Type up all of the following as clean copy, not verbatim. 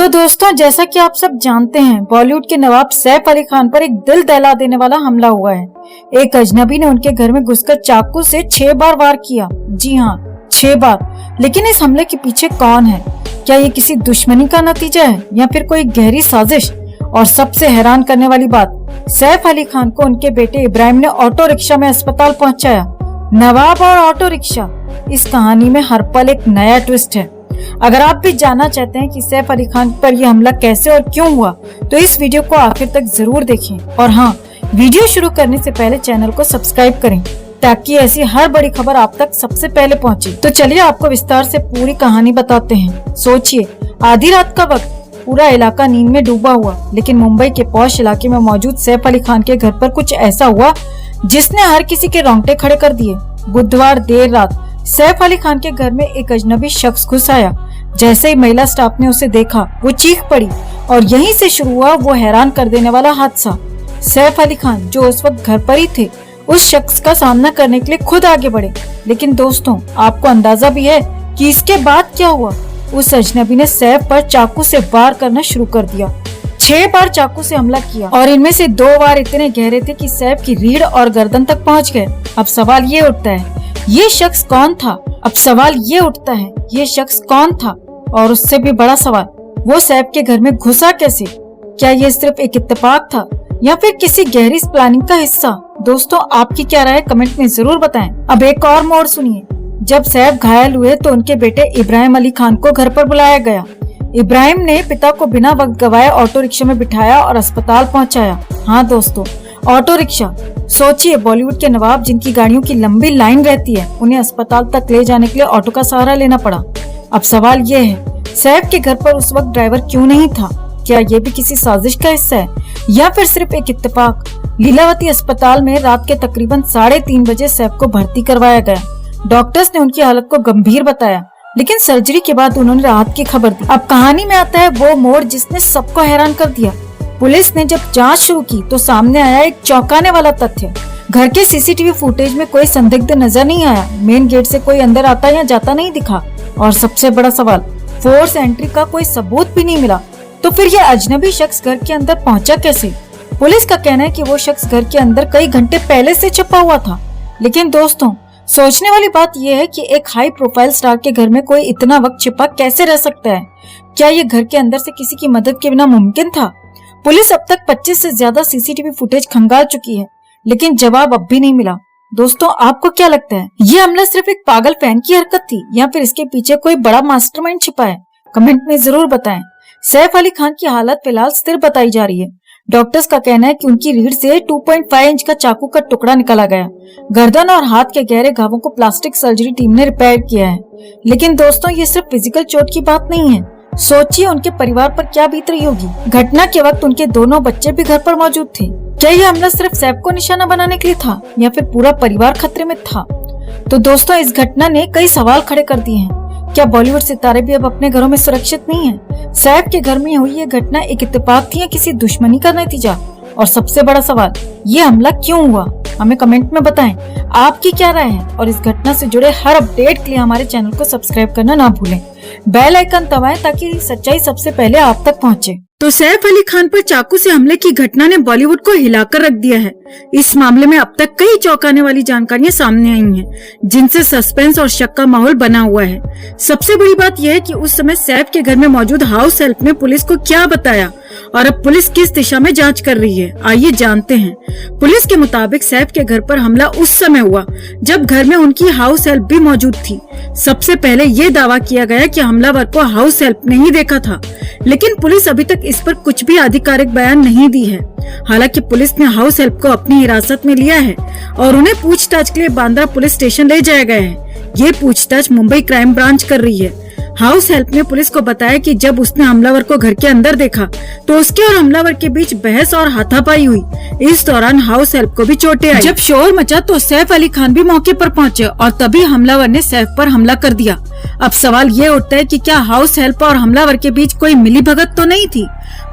दोस्तों, जैसा कि आप सब जानते हैं, बॉलीवुड के नवाब सैफ अली खान पर एक दिल दहला देने वाला हमला हुआ है। एक अजनबी ने उनके घर में घुसकर चाकू से 6 बार वार किया। जी हाँ, 6 बार। लेकिन इस हमले के पीछे कौन है? क्या ये किसी दुश्मनी का नतीजा है या फिर कोई गहरी साजिश? और सबसे हैरान करने वाली बात, सैफ अली खान को उनके बेटे इब्राहिम ने ऑटो रिक्शा में अस्पताल पहुंचाया। नवाब और ऑटो रिक्शा, इस कहानी में हर पल एक नया ट्विस्ट है। अगर आप भी जानना चाहते हैं कि सैफ अली खान पर यह हमला कैसे और क्यों हुआ, तो इस वीडियो को आखिर तक जरूर देखें। और हाँ, वीडियो शुरू करने से पहले चैनल को सब्सक्राइब करें ताकि ऐसी हर बड़ी खबर आप तक सबसे पहले पहुंचे। तो चलिए आपको विस्तार से पूरी कहानी बताते हैं। सोचिए, आधी रात का वक्त, पूरा इलाका नींद में डूबा हुआ, लेकिन मुंबई के पॉश इलाके में मौजूद सैफ अली खान के घर पर कुछ ऐसा हुआ जिसने हर किसी के रोंगटे खड़े कर दिए। बुधवार देर रात सैफ अली खान के घर में एक अजनबी शख्स घुस आया। जैसे ही महिला स्टाफ ने उसे देखा, वो चीख पड़ी और यहीं से शुरू हुआ वो हैरान कर देने वाला हादसा। सैफ अली खान, जो उस वक्त घर पर ही थे, उस शख्स का सामना करने के लिए खुद आगे बढ़े। लेकिन दोस्तों, आपको अंदाजा भी है कि इसके बाद क्या हुआ? उस अजनबी ने सैफ पर चाकू से वार करना शुरू कर दिया। 6 बार चाकू से हमला किया और इनमें से 2 वार इतने गहरे थे कि सैफ की रीढ़ और गर्दन तक पहुंच गए। अब सवाल ये उठता है, ये शख्स कौन था? ये शख्स कौन था? और उससे भी बड़ा सवाल, वो सैफ के घर में घुसा कैसे? क्या ये सिर्फ एक इत्तेफाक था या फिर किसी गहरी प्लानिंग का हिस्सा? दोस्तों, आपकी क्या राय है कमेंट में जरूर बताएं। अब एक और मोड़ सुनिए। जब सैफ घायल हुए तो उनके बेटे इब्राहिम अली खान को घर पर बुलाया गया। इब्राहिम ने पिता को बिना वक्त गवाए ऑटो रिक्शा में बिठाया और अस्पताल पहुंचाया। हाँ दोस्तों, ऑटो रिक्शा। सोचिए, बॉलीवुड के नवाब जिनकी गाड़ियों की लंबी लाइन रहती है, उन्हें अस्पताल तक ले जाने के लिए ऑटो का सहारा लेना पड़ा। अब सवाल ये है, सैफ के घर पर उस वक्त ड्राइवर क्यों नहीं था? क्या ये भी किसी साजिश का हिस्सा है या फिर सिर्फ एक इत्तेफाक? लीलावती अस्पताल में रात के तकरीबन 3:30 बजे सैफ को भर्ती करवाया गया। डॉक्टर्स ने उनकी हालत को गंभीर बताया, लेकिन सर्जरी के बाद उन्होंने राहत की खबर दी। अब कहानी में आता है वो मोड़ जिसने सबको हैरान कर दिया। पुलिस ने जब जांच शुरू की तो सामने आया एक चौंकाने वाला तथ्य। घर के सीसीटीवी फुटेज में कोई संदिग्ध नजर नहीं आया। मेन गेट से कोई अंदर आता या जाता नहीं दिखा। और सबसे बड़ा सवाल, फोर्स एंट्री का कोई सबूत भी नहीं मिला। तो फिर यह अजनबी शख्स घर के अंदर पहुंचा कैसे? पुलिस का कहना है कि वो शख्स घर के अंदर कई घंटे पहले से छुपा हुआ था। लेकिन दोस्तों, सोचने वाली बात यह है कि एक हाई प्रोफाइल स्टार के घर में कोई इतना वक्त छिपा कैसे रह सकता है? क्या ये घर के अंदर से किसी की मदद के बिना मुमकिन था? पुलिस अब तक 25 से ज्यादा सीसीटीवी फुटेज खंगाल चुकी है, लेकिन जवाब अब भी नहीं मिला। दोस्तों, आपको क्या लगता है, ये हमला सिर्फ एक पागल फैन की हरकत थी या फिर इसके पीछे कोई बड़ा मास्टरमाइंड छिपा है? कमेंट में जरूर बताएं। सैफ अली खान की हालत फिलहाल स्थिर बताई जा रही है। डॉक्टर्स का कहना है कि उनकी रीढ़ से 2.5 इंच का चाकू का टुकड़ा निकाला गया। गर्दन और हाथ के गहरे घावों को प्लास्टिक सर्जरी टीम ने रिपेयर किया है। लेकिन दोस्तों, ये सिर्फ फिजिकल चोट की बात नहीं है। सोचिए उनके परिवार पर क्या बीत रही होगी। घटना के वक्त उनके दोनों बच्चे भी घर पर मौजूद थे। क्या यह हमला सिर्फ सैफ को निशाना बनाने के लिए था या फिर पूरा परिवार खतरे में था? तो दोस्तों, इस घटना ने कई सवाल खड़े कर दिए हैं। क्या बॉलीवुड सितारे भी अब अपने घरों में सुरक्षित नहीं है? सैफ के घर में हुई ये घटना एक इत्तेफाक थी या किसी दुश्मनी का नतीजा? और सबसे बड़ा सवाल, ये हमला क्यों हुआ? हमें कमेंट में बताएं। आपकी क्या राय है? और इस घटना से जुड़े हर अपडेट के लिए हमारे चैनल को सब्सक्राइब करना ना भूलें। बेल आइकन दबाएं ताकि सच्चाई सबसे पहले आप तक पहुंचे। तो सैफ अली खान पर चाकू से हमले की घटना ने बॉलीवुड को हिलाकर रख दिया है। इस मामले में अब तक कई चौंकाने वाली जानकारियां सामने आई हैं, जिनसे सस्पेंस और शक का माहौल बना हुआ है। सबसे बड़ी बात यह है कि उस समय सैफ के घर में मौजूद हाउस हेल्प ने पुलिस को क्या बताया और अब पुलिस किस दिशा में जांच कर रही है, आइए जानते हैं। पुलिस के मुताबिक सैफ के घर पर हमला उस समय हुआ जब घर में उनकी हाउस हेल्प भी मौजूद थी। सबसे पहले ये दावा किया गया कि हमलावर को हाउस हेल्प ने ही देखा था, लेकिन पुलिस अभी तक इस पर कुछ भी आधिकारिक बयान नहीं दी है। हालांकि पुलिस ने हाउस हेल्प को अपनी हिरासत में लिया है और उन्हें पूछताछ के लिए बांद्रा पुलिस स्टेशन ले जाया गया है। ये पूछताछ मुंबई क्राइम ब्रांच कर रही है। हाउस हेल्प ने पुलिस को बताया कि जब उसने हमलावर को घर के अंदर देखा तो उसके और हमलावर के बीच बहस और हाथापाई हुई। इस दौरान हाउस हेल्प को भी चोटें आई। जब शोर मचा तो सैफ अली खान भी मौके पर पहुंचे और तभी हमलावर ने सैफ पर हमला कर दिया। अब सवाल ये उठता है कि क्या हाउस हेल्प और हमलावर के बीच कोई मिलीभगत तो नहीं थी?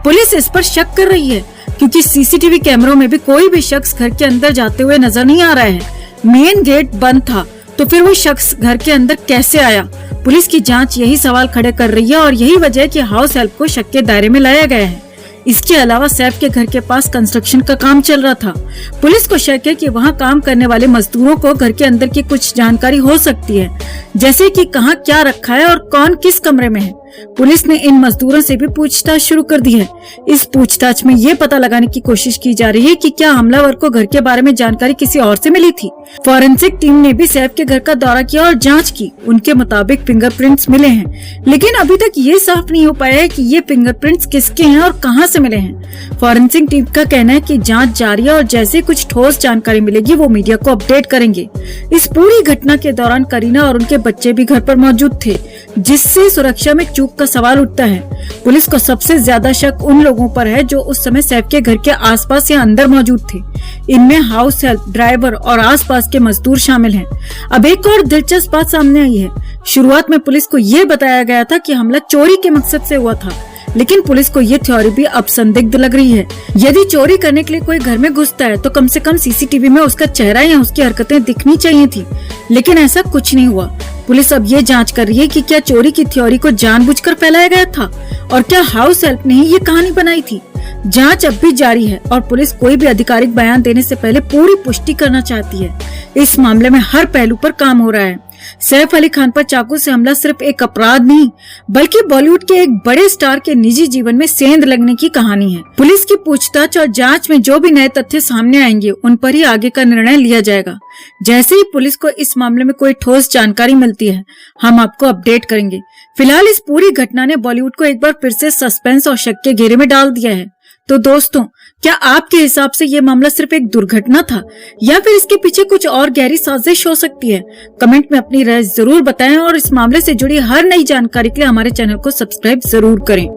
पुलिस इस पर शक कर रही है क्योंकि सीसीटीवी कैमरों में भी कोई भी शख्स घर के अंदर जाते हुए नजर नहीं आ रहा है। मेन गेट बंद था तो फिर वो शख्स घर के अंदर कैसे आया? पुलिस की जांच यही सवाल खड़े कर रही है और यही वजह है कि हाउस हेल्प को शक के दायरे में लाया गया है। इसके अलावा सैफ के घर के पास कंस्ट्रक्शन का काम चल रहा था। पुलिस को शक है कि वहां काम करने वाले मजदूरों को घर के अंदर की कुछ जानकारी हो सकती है, जैसे कि कहां क्या रखा है और कौन किस कमरे में है। पुलिस ने इन मजदूरों से भी पूछताछ शुरू कर दी है। इस पूछताछ में ये पता लगाने की कोशिश की जा रही है कि क्या हमलावर को घर के बारे में जानकारी किसी और से मिली थी। फॉरेंसिक टीम ने भी सैफ के घर का दौरा किया और जांच की। उनके मुताबिक फिंगरप्रिंट्स मिले हैं, लेकिन अभी तक ये साफ नहीं हो पाया है कि ये फिंगरप्रिंट्स किसके हैं और कहां से मिले हैं। फॉरेंसिक टीम का कहना है कि जांच जारी है और जैसे कुछ ठोस जानकारी मिलेगी वो मीडिया को अपडेट करेंगे। इस पूरी घटना के दौरान करीना और उनके बच्चे भी घर पर मौजूद थे, जिससे सुरक्षा में चूक का सवाल उठता है। पुलिस को सबसे ज्यादा शक उन लोगों पर है जो उस समय सैफ के घर के आसपास या अंदर मौजूद थे। इनमें हाउस हेल्प, ड्राइवर और आसपास के मजदूर शामिल हैं। अब एक और दिलचस्प बात सामने आई है। शुरुआत में पुलिस को ये बताया गया था कि हमला चोरी के मकसद से हुआ था, लेकिन पुलिस को ये थ्योरी भी अब संदिग्ध लग रही है। यदि चोरी करने के लिए कोई घर में घुसता है तो कम से कम सीसीटीवी में उसका चेहरा या उसकी हरकतें दिखनी चाहिए थी, लेकिन ऐसा कुछ नहीं हुआ। पुलिस अब ये जांच कर रही है कि क्या चोरी की थ्योरी को जानबूझकर फैलाया गया था और क्या हाउस हेल्प ने ही ये कहानी बनाई थी। जांच अब भी जारी है और पुलिस कोई भी आधिकारिक बयान देने से पहले पूरी पुष्टि करना चाहती है। इस मामले में हर पहलू पर काम हो रहा है। सैफ अली खान पर चाकू से हमला सिर्फ एक अपराध नहीं, बल्कि बॉलीवुड के एक बड़े स्टार के निजी जीवन में सेंध लगने की कहानी है। पुलिस की पूछताछ और जांच में जो भी नए तथ्य सामने आएंगे उन पर ही आगे का निर्णय लिया जाएगा। जैसे ही पुलिस को इस मामले में कोई ठोस जानकारी मिलती है, हम आपको अपडेट करेंगे। फिलहाल इस पूरी घटना ने बॉलीवुड को एक बार फिर से सस्पेंस और शक के घेरे में डाल दिया है। तो दोस्तों, क्या आपके हिसाब से ये मामला सिर्फ एक दुर्घटना था या फिर इसके पीछे कुछ और गहरी साजिश हो सकती है? कमेंट में अपनी राय जरूर बताएं और इस मामले से जुड़ी हर नई जानकारी के लिए हमारे चैनल को सब्सक्राइब जरूर करें।